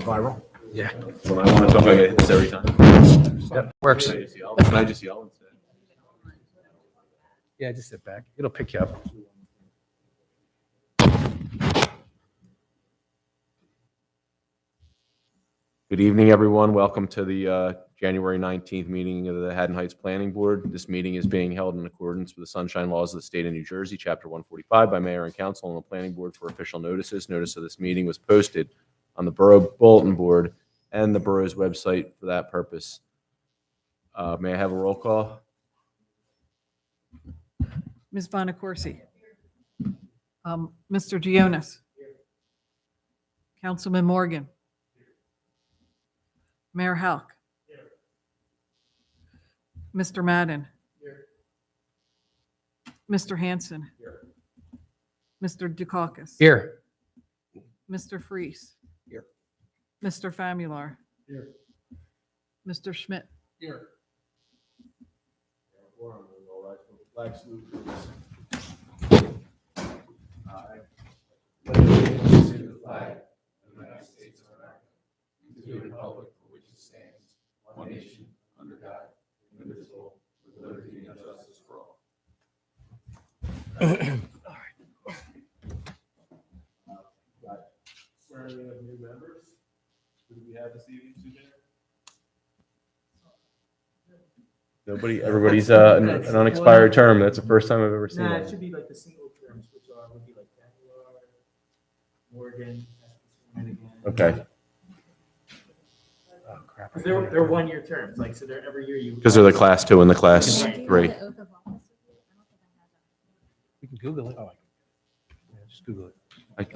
viral. Yeah. When I want to talk, I get this every time. Yep. Works. Can I just yell? Can I just yell instead? Yeah, just sit back. It'll pick you up. Good evening, everyone. Welcome to the January 19th meeting of the Haddon Heights Planning Board. This meeting is being held in accordance with the Sunshine Laws of the State of New Jersey, Chapter 145, by Mayor and Council and the Planning Board for official notices. Notice of this meeting was posted on the Borough Bulletin Board and the borough's website for that purpose. May I have a roll call? Ms. Bonacorsi. Mr. Gionis. Councilman Morgan. Mayor Halk. Mr. Madden. Mr. Hanson. Mr. Dukakis. Here. Mr. Freese. Here. Mr. Famular. Here. Mr. Schmidt. Here. Swearing in of new members. Who do we have this evening, Suzanne? Nobody, everybody's an unexpired term. That's the first time I've ever seen Nah, it that. should be like the single terms, which would be like Daniel, Morgan, and again. Okay, Oh, crap. Because they're 1 year terms, like, so they're every year you. because they're the class 2 and the class Right. 3. You can Google it. Oh, yeah, just Google it.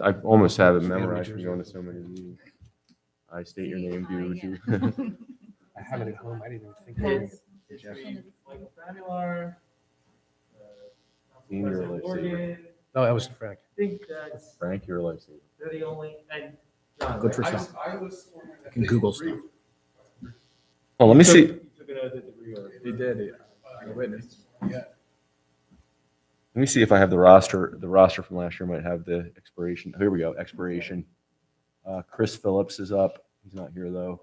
I almost have it memorized from going to so many meetings. I state your name, do. I have it at home. I didn't even think of it. Michael Famular, Dean, you're a President lifesaver. Morgan, Oh, that was Frank. I think that's, Frank, you're a lifesaver. they're the only, and John. Good for right? some. You can Google stuff. Well, let me see. You took it as a degree or. He did. I witnessed. Yeah. Let me see if I have the roster. The roster from last year might have the expiration. Here we go. Expiration. Chris Phillips is up. He's not here though.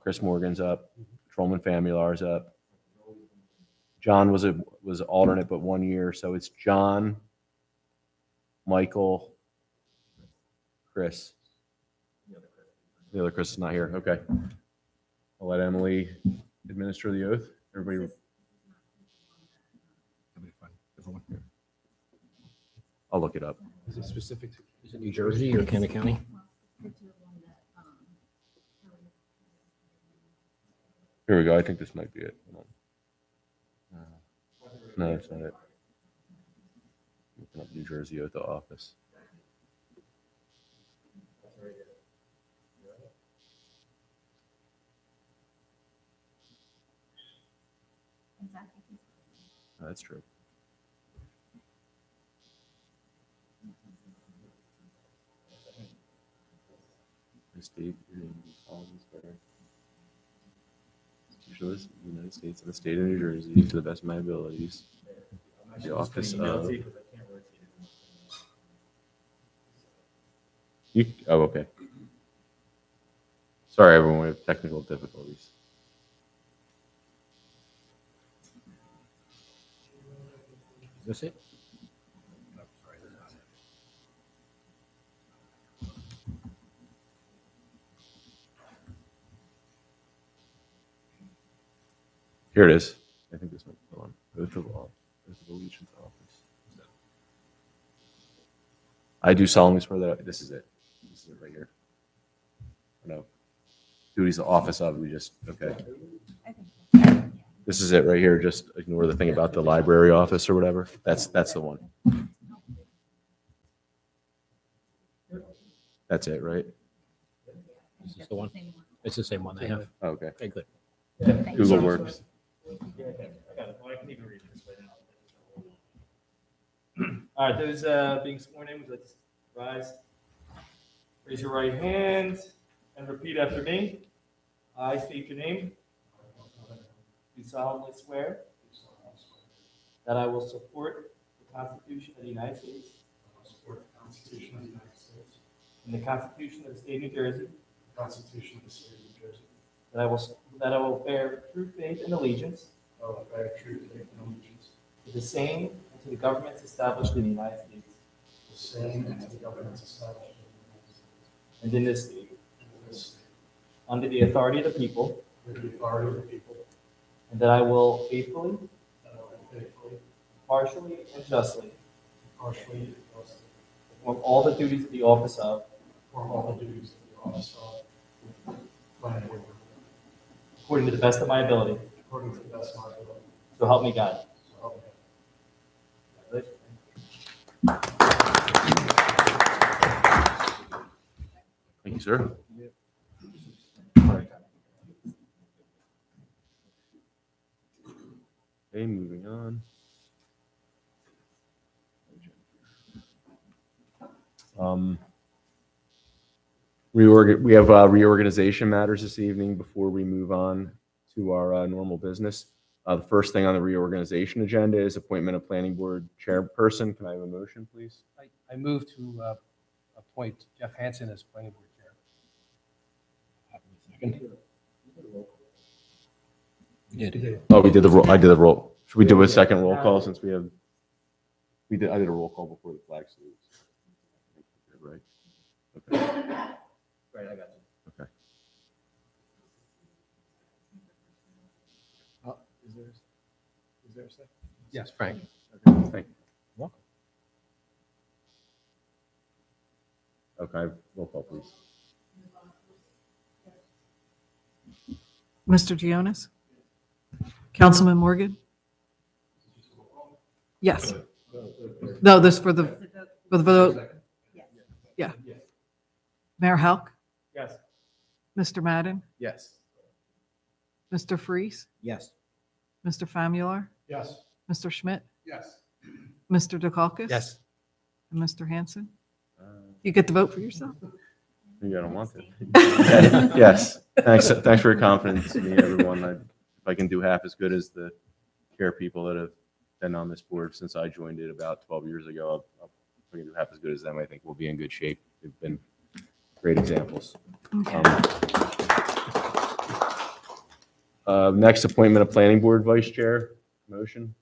Chris Morgan's up. Patrolman Famular's up. John was alternate, but 1 year. So it's John, Michael, Chris. The other Chris is not here. Okay. I'll let Emily administer the oath. Everybody, That'd be fun. Everyone. I'll look it up. Is it specific to? Is it New Jersey or Canada County? Here we go. I think this might be it. Hold on. No, that's not it. Looking up New Jersey oath of office. Oh, that's true. The state, United States and the state of New Jersey, to the best of my abilities. The office of. Oh, okay. Sorry, everyone, we have technical difficulties. Is this it? Here it is. I think this might be the one. Oath of allegiance office. I do solemnly swear that this is it. This is it right here. No. Duties of office of, we just, okay. This is it right here. Just ignore the thing about the library office or whatever. That's the one. That's it, right? Is this the one? It's the same one they have. Okay. Okay, good. Google works. Yeah, okay. I got it. Well, I can even read this right now. All right, those being sworn in, would you like to rise? Raise your right hand and repeat after me. I state your name. Do solemnly swear that I will support the Constitution of the United States and the Constitution of the State of New Jersey, the Constitution of the State of New Jersey. that I will bear true faith and allegiance I will bear true faith and allegiance to the same and to the governments established in the United States to the same and to the governments established in the United States and in this state, and in this state, under the authority of the people, with the authority of the people, and that I will faithfully, and I will faithfully, impartially, and justly impartially, and justly perform all the duties of the office of perform all the duties of the office of planning board member according to the best of my ability. according to the best of my ability. So help me God. So help me God. Thank you, sir. Okay, moving on. We have reorganization matters this evening before we move on to our normal business. The first thing on the reorganization agenda is appointment of planning board chairperson. Can I have a motion, please? I move to appoint Jeff Hansen as planning board chair. Second. Yeah. Oh, we did the roll. I did the roll. Should we do a second roll call since we have? I did a roll call before the flag salutes. Right. Okay. Right, I got you. Okay. Is there a second? Yes, Frank. Thank you. Welcome. Okay. Roll call, please. Mr. Gionis? Councilman Morgan? Yes. No, this for the vote. Yeah. Mayor Halk? Yes. Mr. Madden? Yes. Mr. Freeze? Yes. Mr. Famularo? Yes. Mr. Schmidt? Yes. Mr. Dukakis? Yes. And Mr. Hanson? You get to vote for yourself? Maybe I don't want to. Yes. Thanks for your confidence in me, everyone. If I can do half as good as the care people that have been on this board since I joined it about 12 years ago, if I can do half as good as them, I think we'll be in good shape. They've been great examples. Next, appointment of planning board vice chair. Motion.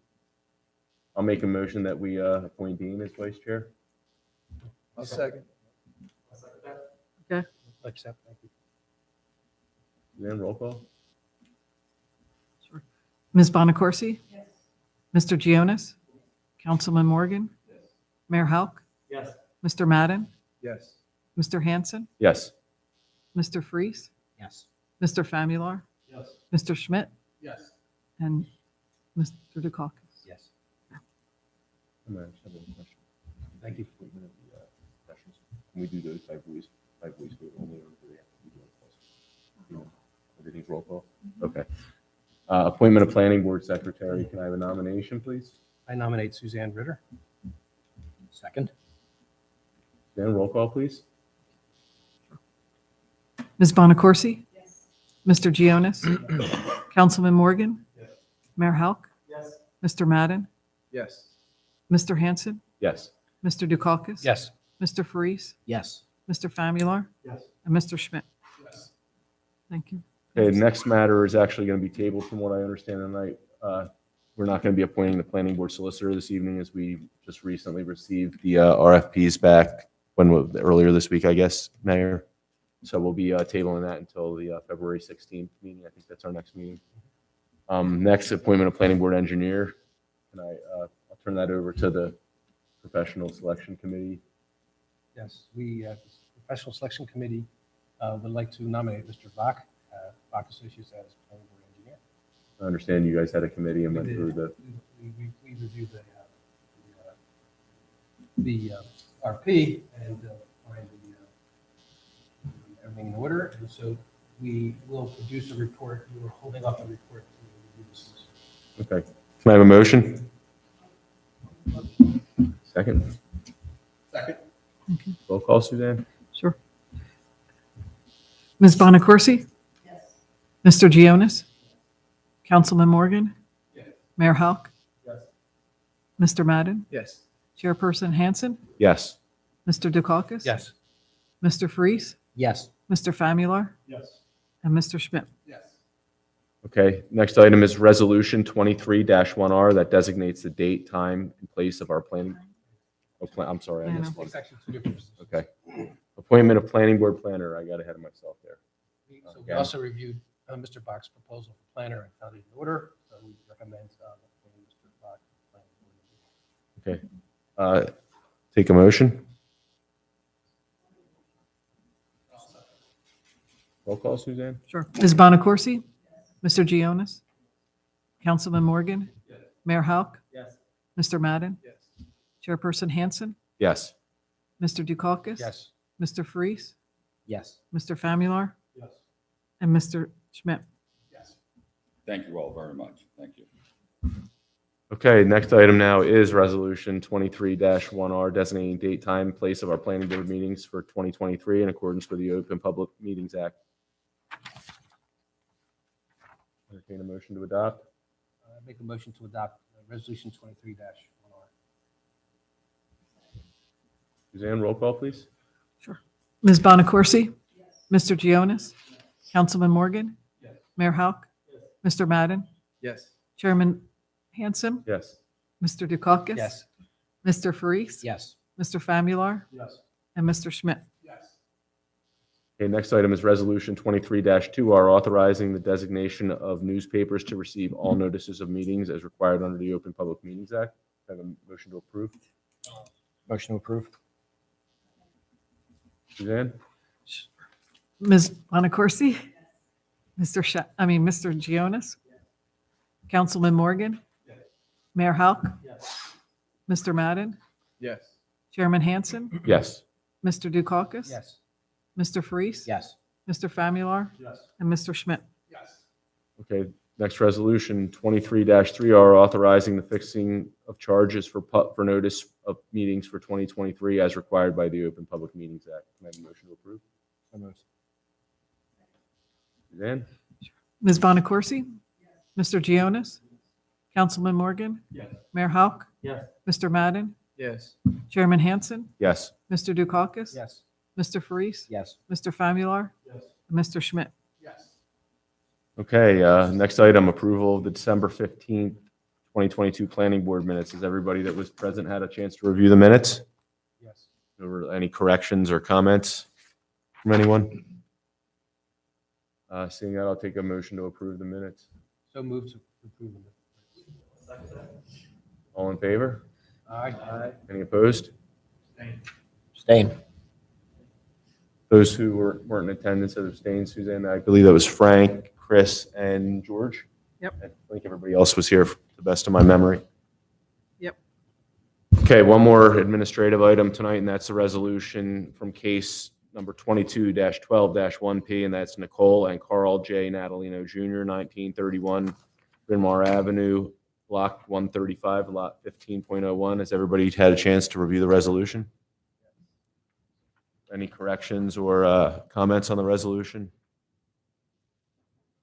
I'll make a motion that we appoint Dean as vice chair. I'll second. Okay. Accept, thank you. Then roll call. Ms. Bonacorsi? Yes. Mr. Gionis? Councilman Morgan? Mayor Halk? Yes. Mr. Madden? Yes. Mr. Hanson? Yes. Mr. Freeze? Yes. Mr. Famularo? Yes. Mr. Schmidt? Yes. And Mr. Dukakis? Yes. Thank you. Can we do those by voice vote only, or do they have to be roll calls? Everything's roll call? Okay. Appointment of planning board secretary. Can I have a nomination, please? I nominate Suzanne Ritter. Second. Then roll call, please. Ms. Bonacorsi? Yes. Mr. Gionis? Councilman Morgan? Yes. Mayor Halk? Yes. Mr. Madden? Yes. Mr. Hanson? Yes. Mr. Dukakis? Yes. Mr. Freeze? Yes. Mr. Famularo? Yes. And Mr. Schmidt? Yes. Thank you. Okay, the next matter is actually going to be tabled from what I understand tonight. We're not going to be appointing the planning board solicitor this evening as we just recently received the RFPs back earlier this week, I guess, Mayor. So we'll be tabling that until the February 16th meeting. I think that's our next meeting. Next, appointment of planning board engineer. I'll turn that over to the professional selection committee. Yes, the professional selection committee would like to nominate Mr. Bach, Bach Associates as planning board engineer. I understand you guys had a committee and went through the, We reviewed the RP and find everything in order, and so we will produce a report. We were holding off the report to review this. okay. Can I have a motion? Second. Second. Okay. Roll call, Suzanne? Sure. Ms. Bonacorsi? Yes. Mr. Gionis? Councilman Morgan? Yes. Mayor Halk? Yes. Mr. Madden? Yes. Chairperson Hanson? Yes. Mr. Dukakis? Yes. Mr. Freeze, Yes. Mr. Famularo, Yes. and Mr. Schmidt. Yes. Okay, next item is Resolution 23-1R that designates the date, time, and place of our planning. I'm sorry, I missed one. It's actually two different. Okay. Appointment of planning board planner. I got ahead of myself there. So we also reviewed Mr. Bach's proposal for planner and found it in order, so we recommend appointing Mr. Bach. Planning Board. Okay. Take a motion. Roll call, Suzanne? Sure. Ms. Bonaccorsi? Mr. Gionis? Councilman Morgan? Mayor Hauk? Yes. Mr. Madden? Yes. Chairperson Hanson? Yes. Mr. Dukakis? Yes. Mr. Freeze? Yes. Mr. Famularo, Yes. and Mr. Schmidt. Yes. Thank you all very much. Thank you. Okay, next item now is Resolution 23-1R designating date, time, place of our planning board meetings for 2023 in accordance with the Open Public Meetings Act. Entertain a motion to adopt. Make a motion to adopt Resolution 23-1R. Suzanne, roll call, please. Ms. Bonaccorsi? Mr. Gionis? Councilman Morgan? Mayor Hauk? Mr. Madden? Yes. Chairman Hanson? Yes. Mr. Dukakis? Yes. Mr. Freeze? Yes. Mr. Famularo, Yes. and Mr. Schmidt. Yes. Okay, next item is Resolution 23-2R authorizing the designation of newspapers to receive all notices of meetings as required under the Open Public Meetings Act. Have a motion to approve. Motion to approve. Suzanne? Ms. Bonaccorsi? Mr. Gionis? Councilman Morgan? Mayor Hauk? Yes. Mr. Madden? Yes. Chairman Hanson? Yes. Mr. Dukakis? Yes. Mr. Freeze? Yes. Mr. Famularo, Yes. and Mr. Schmidt. Yes. Okay, next resolution, 23-3R, authorizing the fixing of charges for notice of meetings for 2023 as required by the Open Public Meetings Act. Can I have a motion to approve? So moved. Suzanne? Ms. Bonaccorsi? Mr. Gionis? Councilman Morgan? Yes. Mayor Hauk? Yes. Mr. Madden? Yes. Chairman Hanson? Yes. Mr. Dukakis? Yes. Mr. Freeze? Yes. Mr. Famularo, Yes. and Mr. Schmidt. Yes. Okay, next item, approval of the December 15th, 2022 Planning Board minutes. Has everybody that was present had a chance to review the minutes? Yes. Any corrections or comments from anyone? Seeing that, I'll take a motion to approve the minutes. So moved to approve. All in favor? Aye. Any opposed? Abstain. Those who weren't in attendance have abstained. Suzanne, I believe that was Frank, Chris, and George. Yep. I think everybody else was here, to the best of my memory. Yep. Okay, one more administrative item tonight, and that's a resolution from case number 22-12-1P, and that's Nicole and Carl J. Natalino Jr., 1931 Bryn Mawr Avenue, Block 135, Lot 15.01. Has everybody had a chance to review the resolution? Any corrections or comments on the resolution?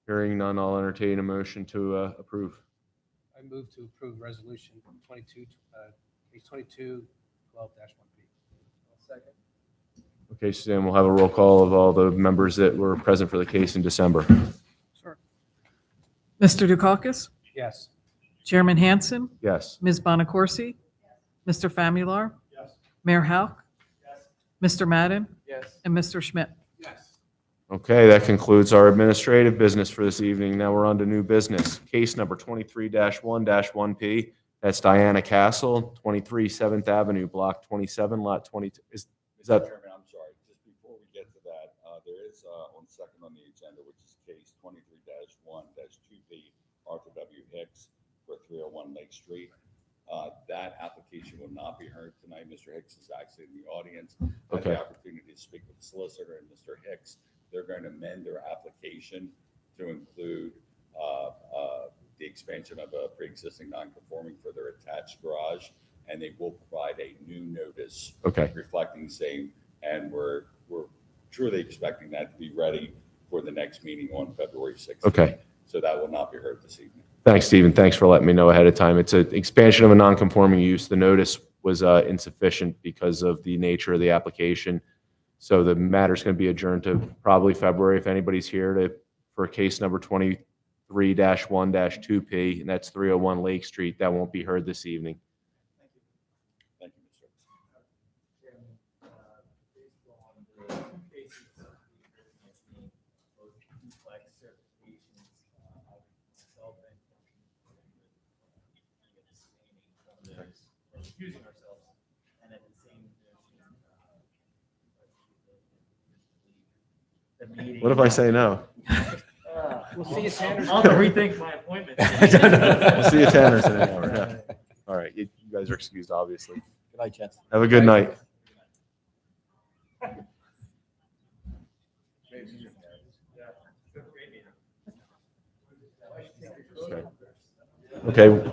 Hearing none, I'll entertain a motion to approve. I move to approve Resolution 22, case 22-12-1P. Second. Okay, Suzanne, we'll have a roll call of all the members that were present for the case in December. Sure. Mr. Dukakis? Yes. Chairman Hanson? Yes. Ms. Bonaccorsi? Mr. Famularo, Yes. Mayor Hauk? Yes. Mr. Madden? Yes. And Mr. Schmidt. Yes. Okay, that concludes our administrative business for this evening. Now we're on to new business. Case number 23-1-1P. That's Diana Castle, 23 7th Avenue, Block 27, Lot 22. Is that, Chairman, I'm sorry, just before we get to that, there is on second on the agenda, which is case 23-1-2B, Arthur W. Hicks for 301 Lake Street. That application will not be heard tonight. Mr. Hicks is actually in the audience. I had Okay. the opportunity to speak with the solicitor and Mr. Hicks. They're going to amend their application to include the expansion of a pre-existing non-conforming for their attached garage, and they will provide a new notice okay, reflecting same, and we're truly expecting that to be ready for the next meeting on February 16th. okay. So that will not be heard this evening. Thanks, Stephen. Thanks for letting me know ahead of time. It's an expansion of a non-conforming use. The notice was insufficient because of the nature of the application. So the matter's going to be adjourned to probably February if anybody's here for case number 23-1-2P, and that's 301 Lake Street. That won't be heard this evening. Thank you, Mr. Chairman, based on the two cases that we've heard this evening, both duplex certifications, I myself and excusing ourselves, and at the same the meeting. What if I say no? We'll see you, Sanders. I'll have to rethink my appointment. We'll see you at Tanner's in an hour. Yeah. All right, you guys are excused, obviously. Good night, gents. Have a good night. Okay,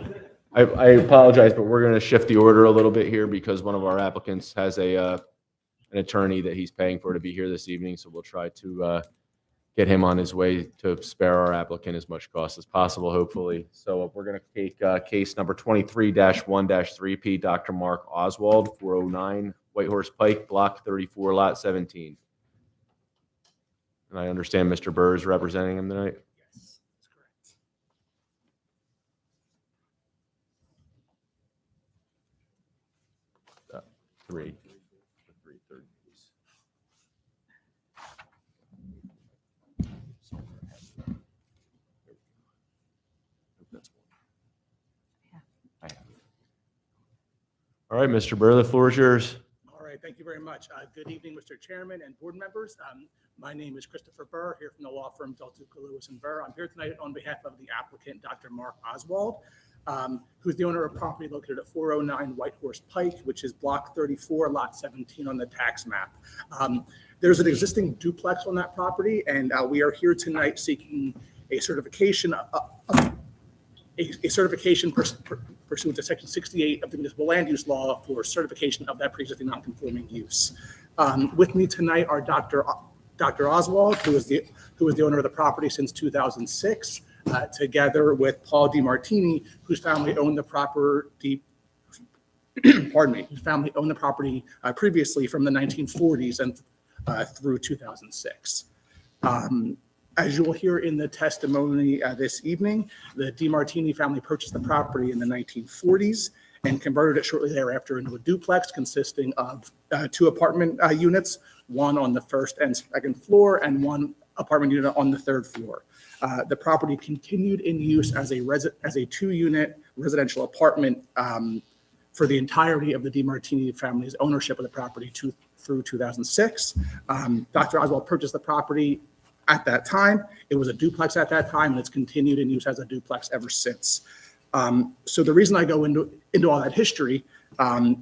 I apologize, but we're going to shift the order a little bit here because one of our applicants has an attorney that he's paying for to be here this evening, so we'll try to get him on his way to spare our applicant as much cost as possible, hopefully. So we're going to take case number 23-1-3P, Dr. Mark Oswald, 409 Whitehorse Pike, Block 34, Lot 17. And I understand Mr. Burr is representing him tonight? Yes, that's correct. Three. All right, Mr. Burr, the floor is yours. All right, thank you very much. Good evening, Mr. Chairman and board members. My name is Christopher Burr, here from the law firm Deltuca Lewis and Burr. I'm here tonight on behalf of the applicant, Dr. Mark Oswald, who's the owner of property located at 409 Whitehorse Pike, which is Block 34, Lot 17 on the tax map. There's an existing duplex on that property, and we are here tonight seeking a certification pursuant to Section 68 of the Municipal Land Use Law for certification of that pre-existing non-conforming use. With me tonight are Dr. Oswald, who is the owner of the property since 2006, together with Paul DiMartini, whose family owned the property. Pardon me, whose family owned the property previously from the 1940s and through 2006. As you will hear in the testimony this evening, the DiMartini family purchased the property in the 1940s and converted it shortly thereafter into a duplex consisting of 2 apartment units, one on the first and second floor and 1 apartment unit on the 3rd floor. The property continued in use as a 2-unit residential apartment for the entirety of the DiMartini family's ownership of the property through 2006. Dr. Oswald purchased the property at that time. It was a duplex at that time, and it's continued in use as a duplex ever since. So the reason I go into all that history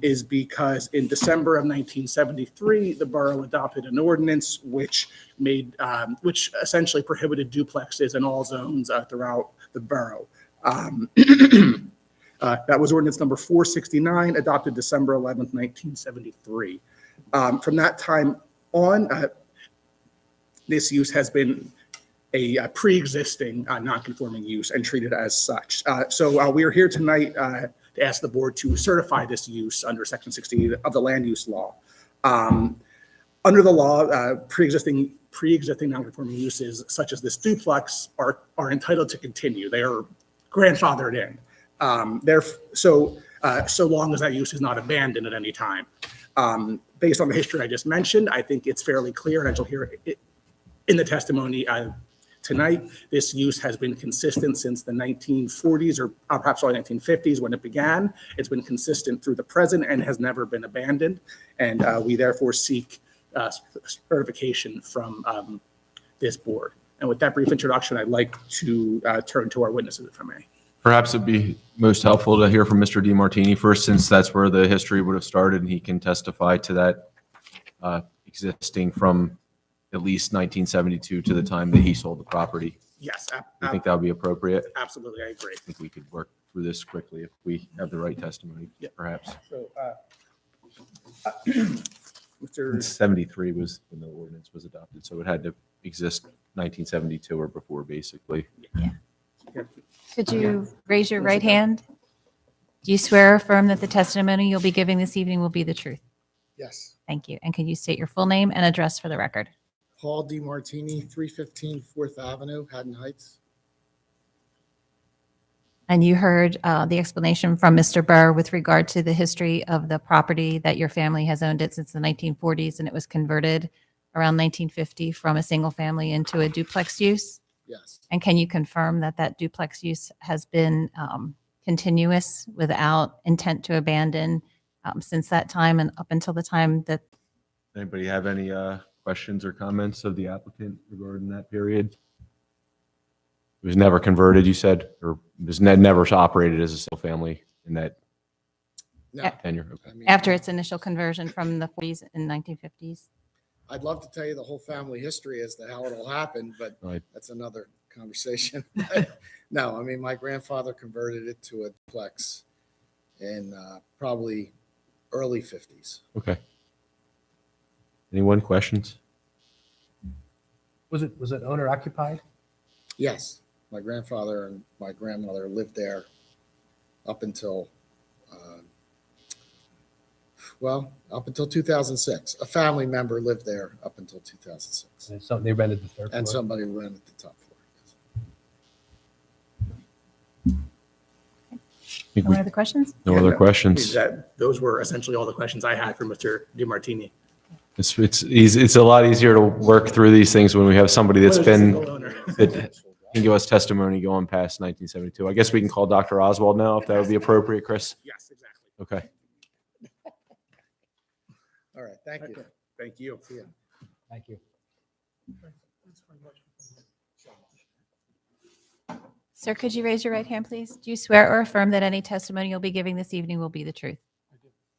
is because in December of 1973, the borough adopted an ordinance which essentially prohibited duplexes in all zones throughout the borough. That was ordinance number 469, adopted December 11th, 1973. From that time on, this use has been a pre-existing non-conforming use and treated as such. So we are here tonight to ask the board to certify this use under Section 68 of the Land Use Law. Under the law, pre-existing non-conforming uses such as this duplex are entitled to continue. They are grandfathered in. So long as that use is not abandoned at any time. Based on the history I just mentioned, I think it's fairly clear, and as you'll hear in the testimony tonight, this use has been consistent since the 1940s or perhaps early 1950s when it began. It's been consistent through the present and has never been abandoned. And we therefore seek certification from this board. And with that brief introduction, I'd like to turn to our witnesses, if I may. Perhaps it'd be most helpful to hear from Mr. DiMartini first, since that's where the history would have started, and he can testify to that existing from at least 1972 to the time that he sold the property. Yes, I think that would be appropriate. absolutely, I agree. I think we could work through this quickly if we have the right testimony, perhaps. So, And Mr. 73 was when the ordinance was adopted, so it had to exist 1972 or before, basically. Could you raise your right hand? Do you swear or affirm that the testimony you'll be giving this evening will be the truth? Yes. Thank you. And can you state your full name and address for the record? Paul DiMartini, 315 Fourth Avenue, Haddon Heights. And you heard the explanation from Mr. Burr with regard to the history of the property, that your family has owned it since the 1940s and it was converted around 1950 from a single family into a duplex use? Yes, And can you confirm that that duplex use has been continuous without intent to abandon since that time and up until the time that? Anybody have any questions or comments of the applicant regarding that period? It was never converted, you said, or it was never operated as a single family in that no. tenure? Okay. I mean, after its initial conversion from the 40s and 1950s? I'd love to tell you the whole family history as to how it all happened, but Right. that's another conversation. No, I mean, my grandfather converted it to a duplex in probably early 50s. Okay. Anyone, questions? Was it owner occupied? Yes, my grandfather and my grandmother lived there up until, up until 2006. A family member lived there up until 2006. And so they rented the third And floor? somebody rented the top floor. I think No we- other questions? No Yeah, other no. questions? Those were essentially all the questions I had for Mr. DiMartini. It's a lot easier to work through these things when we have somebody that's been, Single owner. that can give us testimony going past 1972. I guess we can call Dr. Oswald now, if that would be appropriate, Chris? Yes, exactly. Okay. All right, thank you. Thank you. See ya. Thank you. Sir, could you raise your right hand, please? Do you swear or affirm that any testimony you'll be giving this evening will be the truth?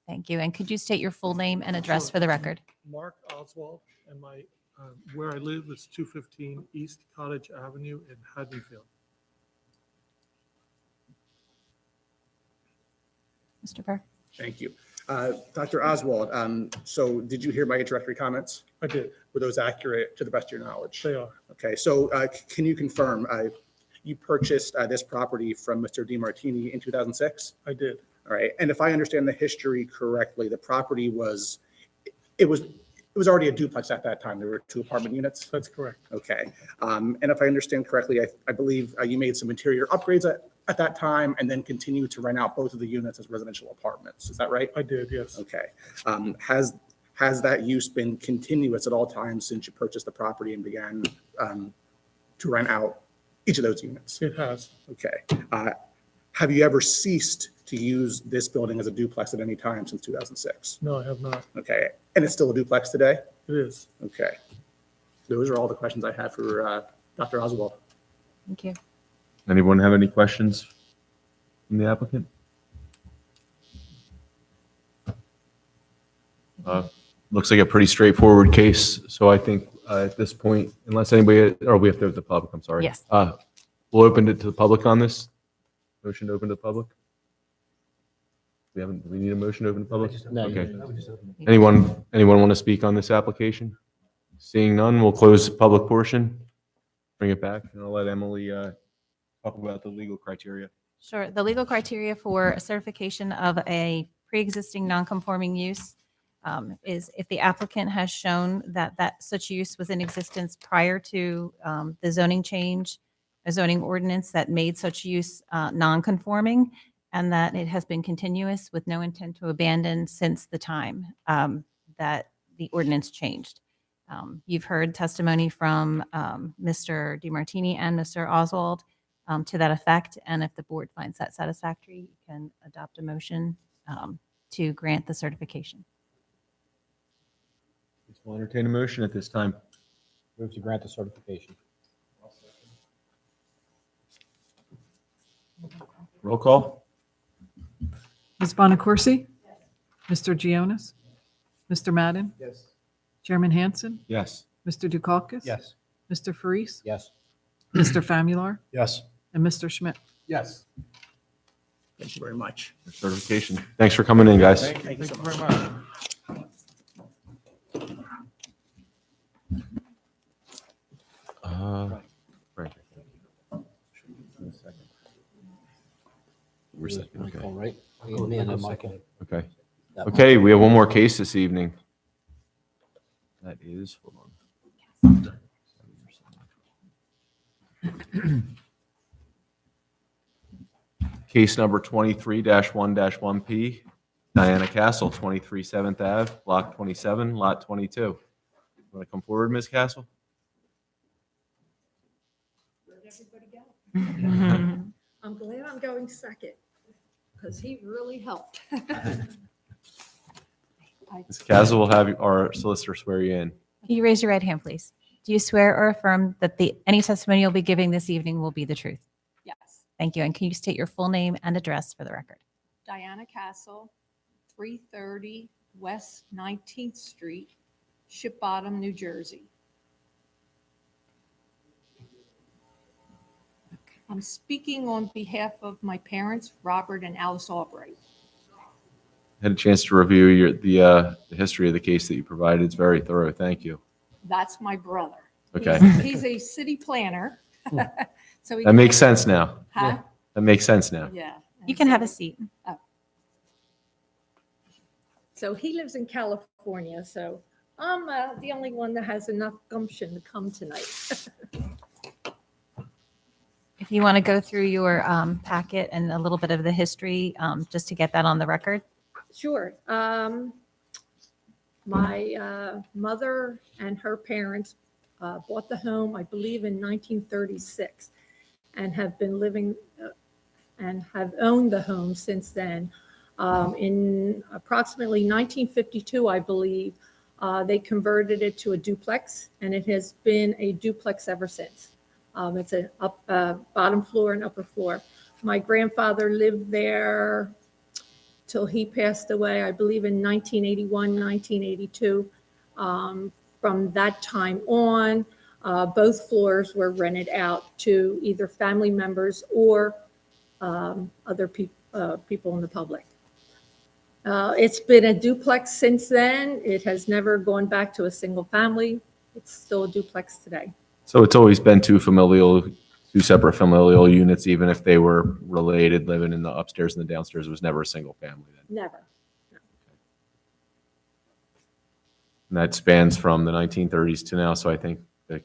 Thank you. And could you state your full name and address for the record? Mark Oswald, and where I live is 215 East Cottage Avenue in Haddonfield. Mr. Burr? Thank you. Dr. Oswald, so did you hear my introductory comments? I did. Were those accurate to the best of your knowledge? They are. Okay, so can you confirm you purchased this property from Mr. DiMartini in 2006? I did. All right, and if I understand the history correctly, the property was already a duplex at that time. There were 2 apartment units. That's correct. Okay, and if I understand correctly, I believe you made some interior upgrades at that time and then continued to rent out both of the units as residential apartments. Is that right? I did, yes. Okay. Has that use been continuous at all times since you purchased the property and began to rent out each of those units? It has. Okay. Have you ever ceased to use this building as a duplex at any time since 2006? No, I have not. Okay. And it's still a duplex today? It is. Okay. Those are all the questions I had for Dr. Oswald. Thank you. Anyone have any questions from the applicant? Looks like a pretty straightforward case, so I think at this point, unless anybody, or we have to have the public, I'm sorry. Yes. We'll open it to the public on this. Motion to open to the public? Do we need a motion to open to the public? No, Okay. you- Anyone want to speak on this application? Seeing none, we'll close the public portion, bring it back, and I'll let Emily talk about the legal criteria. Sure. The legal criteria for certification of a pre-existing non-conforming use is if the applicant has shown that such use was in existence prior to the zoning change, a zoning ordinance that made such use non-conforming, and that it has been continuous with no intent to abandon since the time that the ordinance changed. You've heard testimony from Mr. DiMartini and Mr. Oswald to that effect, and if the board finds that satisfactory, you can adopt a motion to grant the certification. We'll entertain a motion at this time. Move to grant the certification. Roll call? Ms. Bonaccorsi? Mr. Gionis? Mr. Madden? Yes. Chairman Hansen? Yes. Mr. Dukakis? Yes. Mr. Faris? Yes. Mr. Famular? Yes. And Mr. Schmidt? Yes. Thank you very much. Certification. Thanks for coming in, guys. Thank you so Very much. much. Right. We're second, okay. All right. Me and then Michael. Okay. That Okay, we have one more case this evening. Case number 23-1-1P, Diana Castle, 23 7th Ave, Block 27, Lot 22. Want to come forward, Ms. Castle? I'm glad I'm going second, because he really helped. Ms. Castle will have our solicitor swear you in. Can you raise your right hand, please? Do you swear or affirm that any testimony you'll be giving this evening will be the truth? Yes. Thank you. And can you state your full name and address for the record? Diana Castle, 330 West 19th Street, Ship Bottom, New Jersey. I'm speaking on behalf of my parents, Robert and Alice Albright. Had a chance to review the history of the case that you provided. It's very thorough. Thank you. That's my brother. Okay. He's a city planner. So he That makes sense now. Huh? That makes sense now. Yeah. You can have a seat. So he lives in California, so I'm the only one that has enough gumption to come tonight. If you want to go through your packet and a little bit of the history, just to get that on the record. Sure. My mother and her parents bought the home, I believe, in 1936, and have been living and have owned the home since then. In approximately 1952, I believe, they converted it to a duplex, and it has been a duplex ever since. It's a bottom floor and upper floor. My grandfather lived there till he passed away, I believe, in 1981, 1982. From that time on, both floors were rented out to either family members or other people in the public. It's been a duplex since then. It has never gone back to a single family. It's still a duplex today. So it's always been two separate familial units, even if they were related, living in the upstairs and the downstairs. It was never a single family then. Never. And that spans from the 1930s to now. So I think the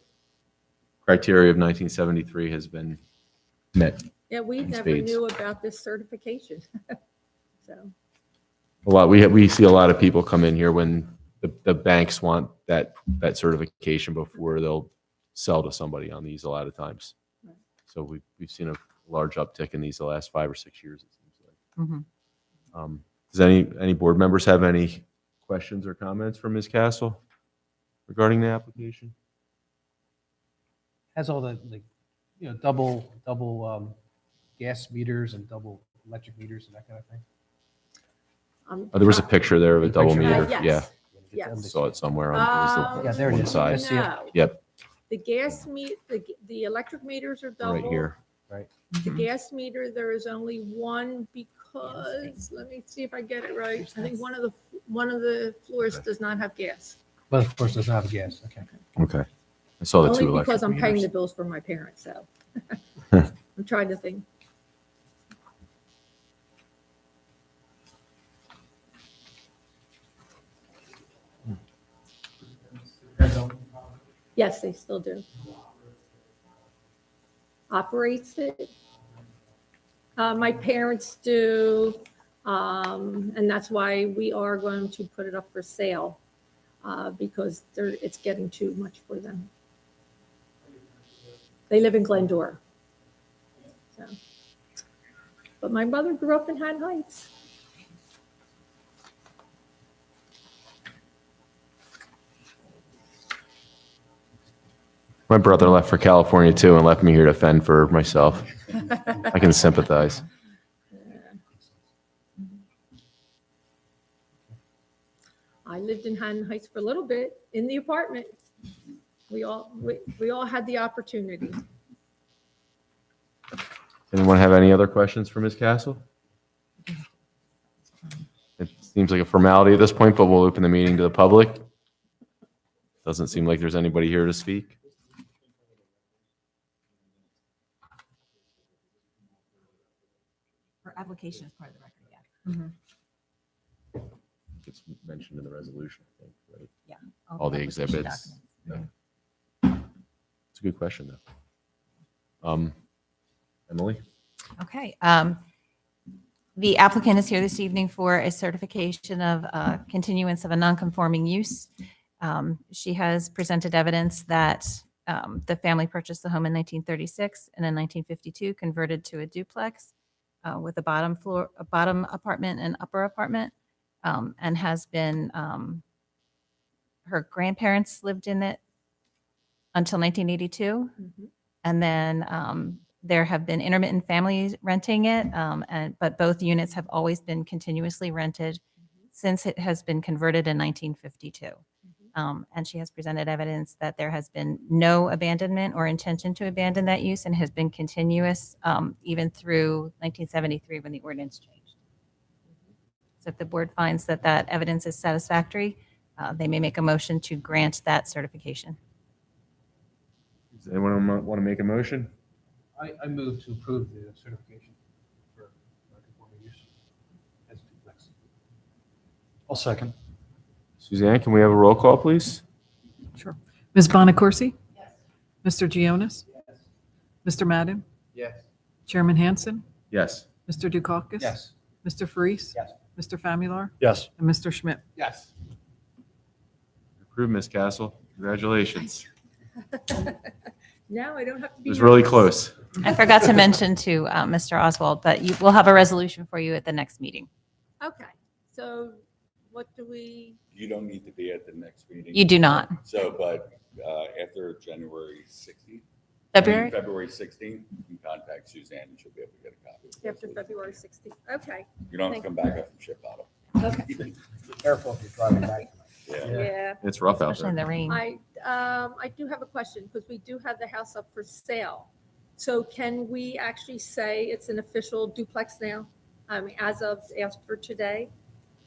criteria of 1973 has been met. Yeah, we in never spades. knew about this certification. So, A lot. We see a lot of people come in here when the banks want that certification before they'll sell to somebody on these a lot of times. Right. So we've seen a large uptick in these the last 5 or 6 years, it seems like. Mhm. Does any board members have any questions or comments for Ms. Castle regarding the application? Has all the, double gas meters and double electric meters and that kind of thing? Oh, there was a picture there of a double picture? meter. Yes. Yeah, Yes. saw it somewhere on it was Yeah, there it one is. side. I see it. No. Yep, The gas the electric meters are double. right here. The gas meter, there is only one because, let me see if I get it right. I think one of the floors does not have gas. But of course, doesn't have a gas. Okay. Okay. I saw the two Only electric because I'm paying the meters. bills for my parents, so. I'm trying to think. Yes, they still do. Operates it. My parents do, and that's why we are going to put it up for sale, because it's getting too much for them. They live in Glendora. So. But my mother grew up in Haddon Heights. My brother left for California too and left me here to fend for myself. I can sympathize. I lived in Haddon Heights for a little bit in the apartment. We all had the opportunity. Anyone have any other questions for Ms. Castle? It seems like a formality at this point, but we'll open the meeting to the public. Doesn't seem like there's anybody here to speak. Her application is part of the record, yeah. It's mentioned in the resolution, I think, right? Yeah. All the application exhibits. documents. Yeah. It's a good question, though. Emily? Okay. The applicant is here this evening for a certification of continuance of a nonconforming use. She has presented evidence that the family purchased the home in 1936 and in 1952 converted to a duplex with a bottom apartment and upper apartment, and has been, her grandparents lived in it until 1982. And then there have been intermittent families renting it, but both units have always been continuously rented since it has been converted in 1952. And she has presented evidence that there has been no abandonment or intention to abandon that use and has been continuous even through 1973 when the ordinance changed. So if the board finds that that evidence is satisfactory, they may make a motion to grant that certification. Does anyone want to make a motion? I move to approve the certification for non-conforming use as a duplex. I'll second. Suzanne, can we have a roll call, please? Sure. Ms. Bonaccorsi? Yes. Mr. Gionis? Yes. Mr. Madden? Yes. Chairman Hansen? Yes. Mr. Dukakis? Yes. Mr. Faris? Yes. Mr. Famularo? Yes. And Mr. Schmidt? Yes. Approved, Ms. Castle. Congratulations. Now I don't have to It be. was really nervous. close. I forgot to mention to Mr. Oswald, but we'll have a resolution for you at the next meeting. Okay, so what do we, You don't need to be at the next meeting. You do not. So, but after January 16th. February? February 16th, you can contact Suzanne and she'll be able to get a copy. of the after resolution. February 16th? Okay, You don't have to come back up from Ship Bottom. okay. Be careful if you're driving back. Yeah. Yeah. It's rough out Especially in there. the rain. I do have a question because we do have the house up for sale. So can we actually say it's an official duplex now? I mean, as of after today?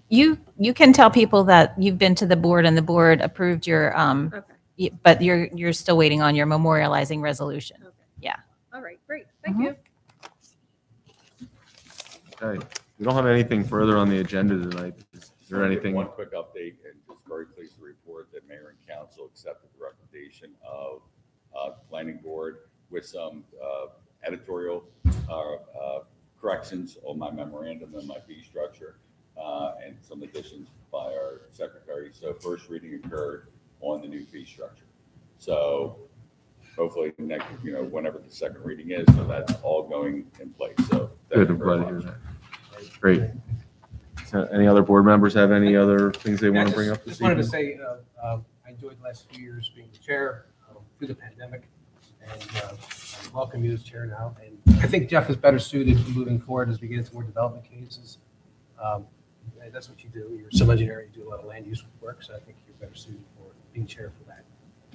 You can tell people that you've been to the board and the board approved your, Okay, but you're still waiting on your memorializing resolution. okay. Yeah. All right, great. Thank Mhm. you. Okay. We don't have anything further on the agenda tonight. Is there anything? One quick update, and just very pleased to report that Mayor and Council accepted the recommendation of the Planning Board with some editorial corrections on my memorandum and my fee structure, and some additions by our secretary. So first reading occurred on the new fee structure. So hopefully next, whenever the second reading is, so that's all going in place. So thank Good, you I'm very glad to much. hear that. Great. So any other board members have any other things they Yeah, want to bring up this Just wanted to evening? say, I enjoyed the last few years being the chair through the pandemic, and I welcome you as chair now. And I think Jeff is better suited moving forward as we get into more development cases. And that's what you do. You're a civil engineer, you do a lot of land use work, so I think you're better suited for being chair for that.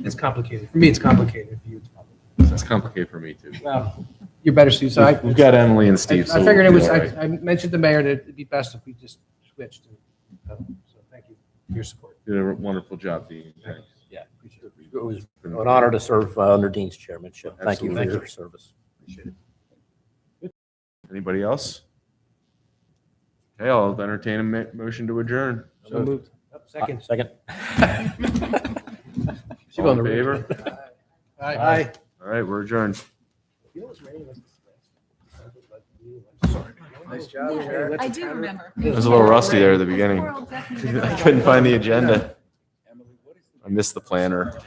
It's complicated. For me, it's complicated. For you, it's complicated. It's complicated for me too. Well, you're better suited. So We've got Emily and Steve. I so figured it we'll was, be all right. I mentioned to Mayor that it'd be best if we just switched. So thank you for your support. You did a wonderful job, Dean. Thanks. Yeah, appreciate it. It was an honor to serve under Dean's chairmanship. Thank you for Absolutely. your service. Appreciate it. Anybody else? Okay, I'll entertain a motion to adjourn. So moved. Second. Second. All in favor? Aye. All right, we're adjourned. Nice job. I do remember. It was a little rusty there at the beginning. I couldn't find the agenda. I missed the planner.